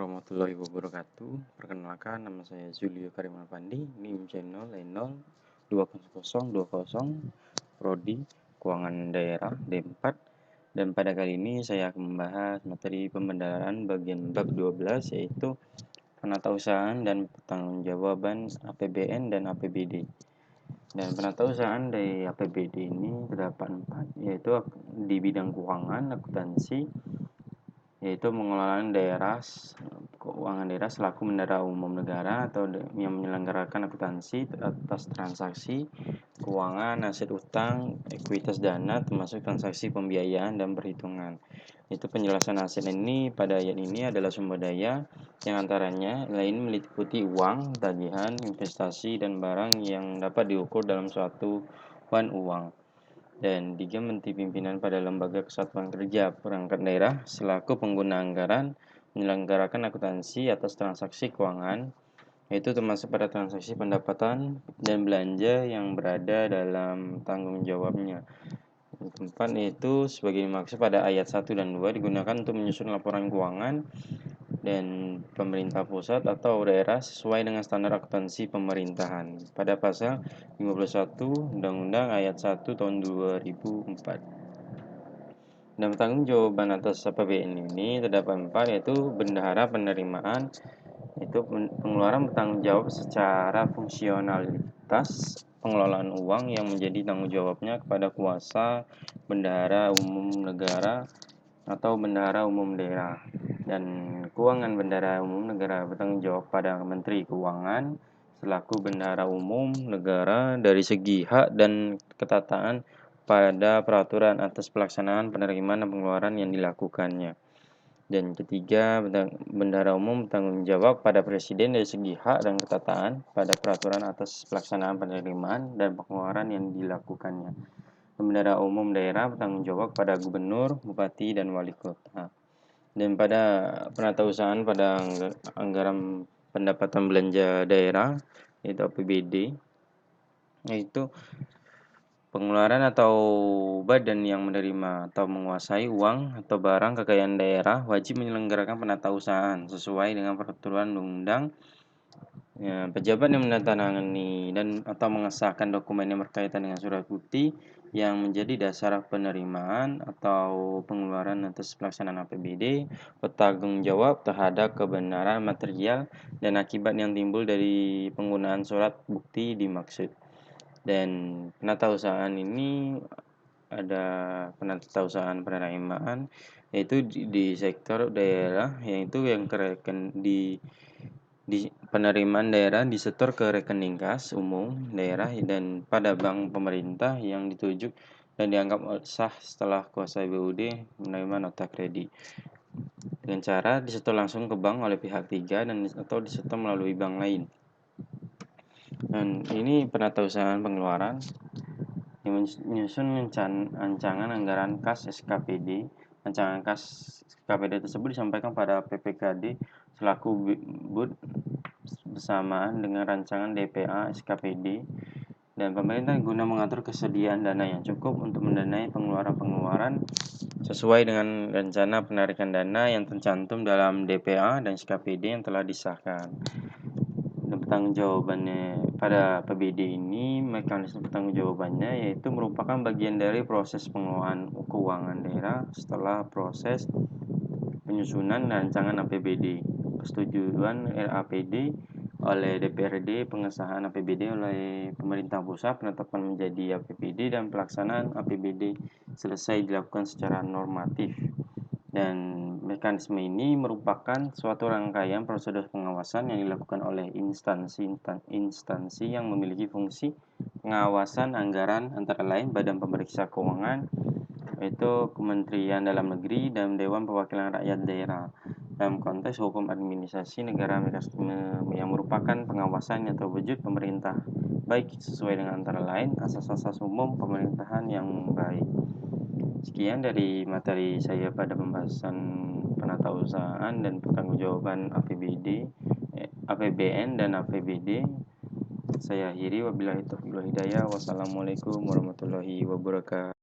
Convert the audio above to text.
warahmatullahi wabarakatuh. Perkenalkan, nama saya Zulio Kariman Pandi, NIM channel 20020, Prodi Keuangan Daerah D4. Dan pada kali ini saya akan membahas materi pembenaran bagian bab 12, yaitu penatausahaan dan pertanggungjawaban APBN dan APBD. Dan penatausahaan dari APBD ini terdapat 4, yaitu di bidang keuangan, akuntansi, yaitu pengelolaan daerah, keuangan daerah selaku bendahara umum negara atau yang menyelenggarakan akuntansi atas transaksi keuangan, aset utang, ekuitas dana, termasuk transaksi pembiayaan dan perhitungan. Itu penjelasan aset ini pada ayat ini adalah sumber daya yang antaranya lain meliputi uang, tagihan, investasi, dan barang yang dapat diukur dalam suatu uang. Dan 3. Menteri Pimpinan pada Lembaga Kesatuan Kerja Perangkat Daerah selaku pengguna anggaran menyelenggarakan akuntansi atas transaksi keuangan, yaitu termasuk pada transaksi pendapatan dan belanja yang berada dalam tanggung jawabnya. Keempat, yaitu sebagai dimaksud pada ayat 1 dan 2 digunakan untuk menyusun laporan keuangan dan pemerintah pusat atau daerah sesuai dengan standar akuntansi pemerintahan pada pasal 51 Undang-Undang ayat 1 tahun 2004. Dan pertanggungjawaban atas APBN ini terdapat 4, yaitu bendahara penerimaan, yaitu pengeluaran bertanggung jawab secara fungsionalitas pengelolaan uang yang menjadi tanggung jawabnya kepada kuasa bendahara umum negara atau bendahara umum daerah. Dan keuangan bendahara umum negara bertanggung jawab pada Menteri Keuangan selaku bendahara umum negara dari segi hak dan ketataan pada peraturan atas pelaksanaan penerimaan dan pengeluaran yang dilakukannya. Dan ketiga, bendahara umum bertanggung jawab pada Presiden dari segi hak dan ketataan pada peraturan atas pelaksanaan penerimaan dan pengeluaran yang dilakukannya. Bendahara umum daerah bertanggung jawab pada gubernur, bupati, dan wali kota. Dan pada penatausahaan pada anggaran pendapatan belanja daerah, yaitu APBD, yaitu pengeluaran atau badan yang menerima atau menguasai uang atau barang kekayaan daerah wajib menyelenggarakan penatausahaan sesuai dengan peraturan undang-undang. Pejabat yang menandatangani dan atau mengesahkan dokumen yang berkaitan dengan surat bukti yang menjadi dasar penerimaan atau pengeluaran atas pelaksanaan APBD bertanggung jawab terhadap kebenaran material dan akibat yang timbul dari penggunaan surat bukti dimaksud. Dan penatausahaan ini ada penatausahaan penerimaan, yaitu di sektor daerah, yaitu yang di penerimaan daerah disetor ke rekening kas umum daerah dan pada bank pemerintah yang ditujuk dan dianggap sah setelah kuasa BUD menerima nota kredit dengan cara disetor langsung ke bank oleh pihak ketiga dan atau disetor melalui bank lain. Dan ini penatausahaan pengeluaran yang menyusun rancangan anggaran kas SKPD. Rancangan kas SKPD tersebut disampaikan pada PPKD selaku BUD bersamaan dengan rancangan DPA SKPD, dan pemerintah guna mengatur kesediaan dana yang cukup untuk mendanai pengeluaran-pengeluaran sesuai dengan rencana penarikan dana yang tercantum dalam DPA dan SKPD yang telah disahkan. Dan pertanggungjawabannya pada APBD ini, mekanisme pertanggungjawabannya yaitu merupakan bagian dari proses pengelolaan keuangan daerah setelah proses penyusunan rancangan APBD, persetujuan RAPD oleh DPRD, pengesahan APBD oleh pemerintah pusat, penetapan menjadi APBD, dan pelaksanaan APBD selesai dilakukan secara normatif. Dan mekanisme ini merupakan suatu rangkaian prosedur pengawasan yang dilakukan oleh instansi yang memiliki fungsi pengawasan anggaran, antara lain Badan Pemeriksa Keuangan, yaitu Kementerian Dalam Negeri dan Dewan Perwakilan Rakyat Daerah dalam konteks hukum administrasi negara yang merupakan pengawasan yang terwujud pemerintah baik sesuai dengan antara lain asas-asas umum pemerintahan yang baik. Sekian dari materi saya pada pembahasan penatausahaan dan pertanggungjawaban APBN dan APBD. Saya akhiri, wabillahi taufiq wal hidayah. Wassalamualaikum warahmatullahi wabarakatuh.